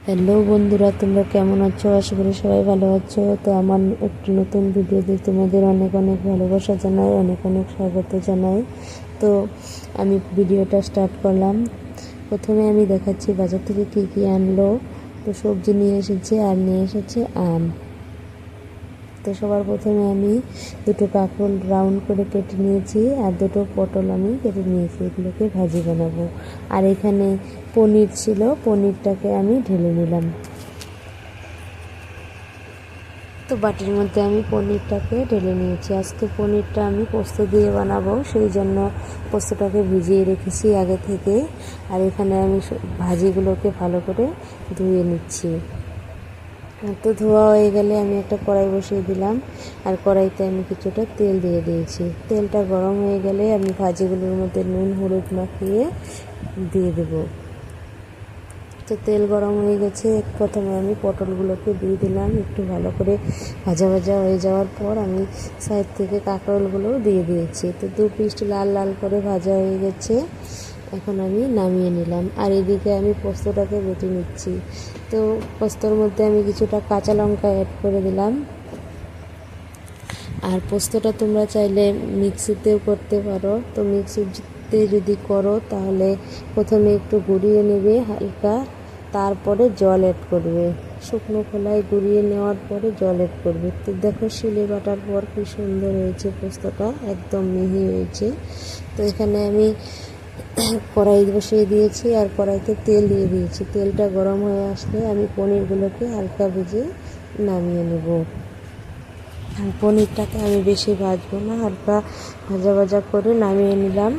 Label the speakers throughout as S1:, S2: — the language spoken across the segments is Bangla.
S1: হ্যালো বন্ধুরা, তোমরা কেমন আছো? আশা করি সবাই ভালো আছো। তো আমার একটি নতুন ভিডিওতে তোমাদের অনেক অনেক ভালোবাসা জানাই, অনেক অনেক স্বাগত জানাই। তো আমি ভিডিওটা স্টার্ট করলাম। প্রথমে আমি দেখাচ্ছি বাজার থেকে কী কী আনলো। তো সবজি নিয়ে এসেছে আর নিয়ে এসেছে আম। তো সবার প্রথমে আমি দুটো কাঁকরোল রাউন্ড করে কেটে নিয়েছি আর দুটো পটল আমি কেটে নিয়েছি, এগুলোকে ভাজি বানাবো। আর এখানে পনির ছিল, পনিরটাকে আমি ঢেলে নিলাম। তো বাটির মধ্যে আমি পনিরটাকে ঢেলে নিয়েছি। আজকে পনিরটা আমি পোস্ত দিয়ে বানাবো, সেই জন্য পোস্তটাকে ভিজিয়ে রেখেছি আগে থেকে। আর এখানে আমি ভাজিগুলোকে ভালো করে ধুয়ে নিচ্ছি। তো ধোয়া হয়ে গেলে আমি একটা কড়াই বসিয়ে দিলাম আর কড়াইতে আমি কিছুটা তেল দিয়ে দিয়েছি। তেলটা গরম হয়ে গেলে আমি ভাজিগুলোর মধ্যে নুন হলুদ মাখিয়ে দিয়ে দেব। তো তেল গরম হয়ে গেছে, প্রথমে আমি পটলগুলোকে দিয়ে দিলাম। একটু ভালো করে ভাজা ভাজা হয়ে যাওয়ার পর আমি সাইড থেকে কাঁকরোলগুলোও দিয়ে দিয়েছি। তো দু পিস লাল লাল করে ভাজা হয়ে গেছে, এখন আমি নামিয়ে নিলাম। আর এদিকে আমি পোস্তটাকে বেটে নিচ্ছি। তো পোস্তর মধ্যে আমি কিছুটা কাঁচা লঙ্কা অ্যাড করে দিলাম। আর পোস্তটা তোমরা চাইলে মিক্সিতেও করতে পারো। তো মিক্সিতে যদি করো তাহলে প্রথমে একটু গুঁড়িয়ে নেবে হালকা, তারপরে জল অ্যাড করবে। শুকনো খোলায় গুঁড়িয়ে নেওয়ার পরে জল অ্যাড করবে। তো দেখো শিলে বাটার পর কি সুন্দর হয়েছে, পোস্তটা একদম মিহি হয়েছে। তো এখানে আমি কড়াই বসিয়ে দিয়েছি আর কড়াইতে তেল দিয়ে দিয়েছি। তেলটা গরম হয়ে আসলে আমি পনিরগুলোকে হালকা ভেজে নামিয়ে নেব। পনিরটাকে আমি বেশি ভাজবো না, হালকা ভাজা ভাজা করে নামিয়ে নিলাম।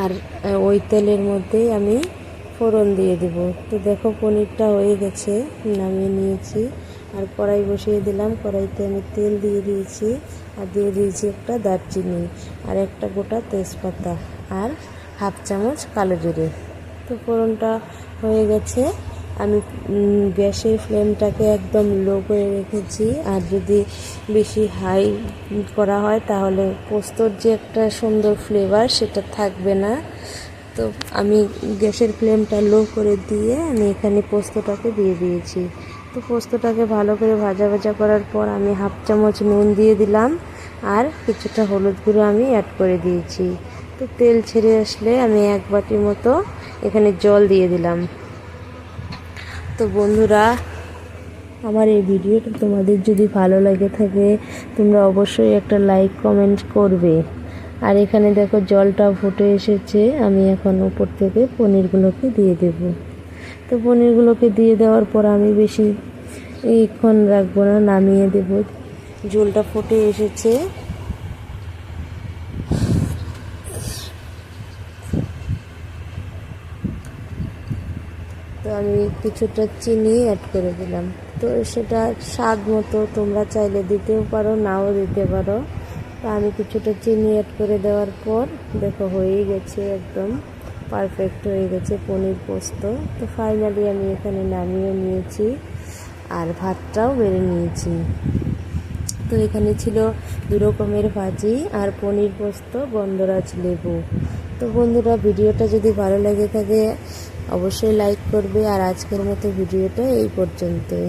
S1: আর ওই তেলের মধ্যেই আমি ফোড়ন দিয়ে দেব। তো দেখো পনিরটা হয়ে গেছে, নামিয়ে নিয়েছি। আর কড়াই বসিয়ে দিলাম, কড়াইতে আমি তেল দিয়ে দিয়েছি আর দিয়ে দিয়েছি একটা দারচিনি আর একটা গোটা তেজপাতা আর হাফ চামচ কালো জিরে। তো ফোড়নটা হয়ে গেছে, আমি গ্যাসের ফ্লেমটাকে একদম লো করে রেখেছি। আর যদি বেশি হাই করা হয় তাহলে পোস্তর যে একটা সুন্দর ফ্লেভার সেটা থাকবে না। তো আমি গ্যাসের ফ্লেমটা লো করে দিয়ে আমি এখানে পোস্তটাকে দিয়ে দিয়েছি। তো পোস্তটাকে ভালো করে ভাজা ভাজা করার পর আমি হাফ চামচ নুন দিয়ে দিলাম আর কিছুটা হলুদ গুঁড়ো আমি অ্যাড করে দিয়েছি। তো তেল ছেড়ে আসলে আমি এক বাটির মতো এখানে জল দিয়ে দিলাম। তো বন্ধুরা, আমার এই ভিডিওটা তোমাদের যদি ভালো লাগে থাকে তোমরা অবশ্যই একটা লাইক কমেন্ট করবে। আর এখানে দেখো জলটা ফুটে এসেছে, আমি এখন উপর থেকে পনিরগুলোকে দিয়ে দেব। তো পনিরগুলোকে দিয়ে দেওয়ার পর আমি বেশিক্ষণ রাখবো না, নামিয়ে দেব। ঝোলটা ফুটে এসেছে। তো আমি কিছুটা চিনি অ্যাড করে দিলাম। তো সেটা স্বাদ মতো, তোমরা চাইলে দিতেও পারো নাও দিতে পারো। তো আমি কিছুটা চিনি অ্যাড করে দেওয়ার পর দেখো হয়েই গেছে, একদম পারফেক্ট হয়ে গেছে পনির পোস্ত। তো ফাইনালি আমি এখানে নামিয়ে নিয়েছি আর ভাতটাও বেড়ে নিয়েছি। তো এখানে ছিল দু রকমের ভাজি আর পনির পোস্ত, গন্ধরাজ লেবু। তো বন্ধুরা, ভিডিওটা যদি ভালো লেগে থাকে অবশ্যই লাইক করবে। আর আজকের মতো ভিডিওটা এই পর্যন্তই।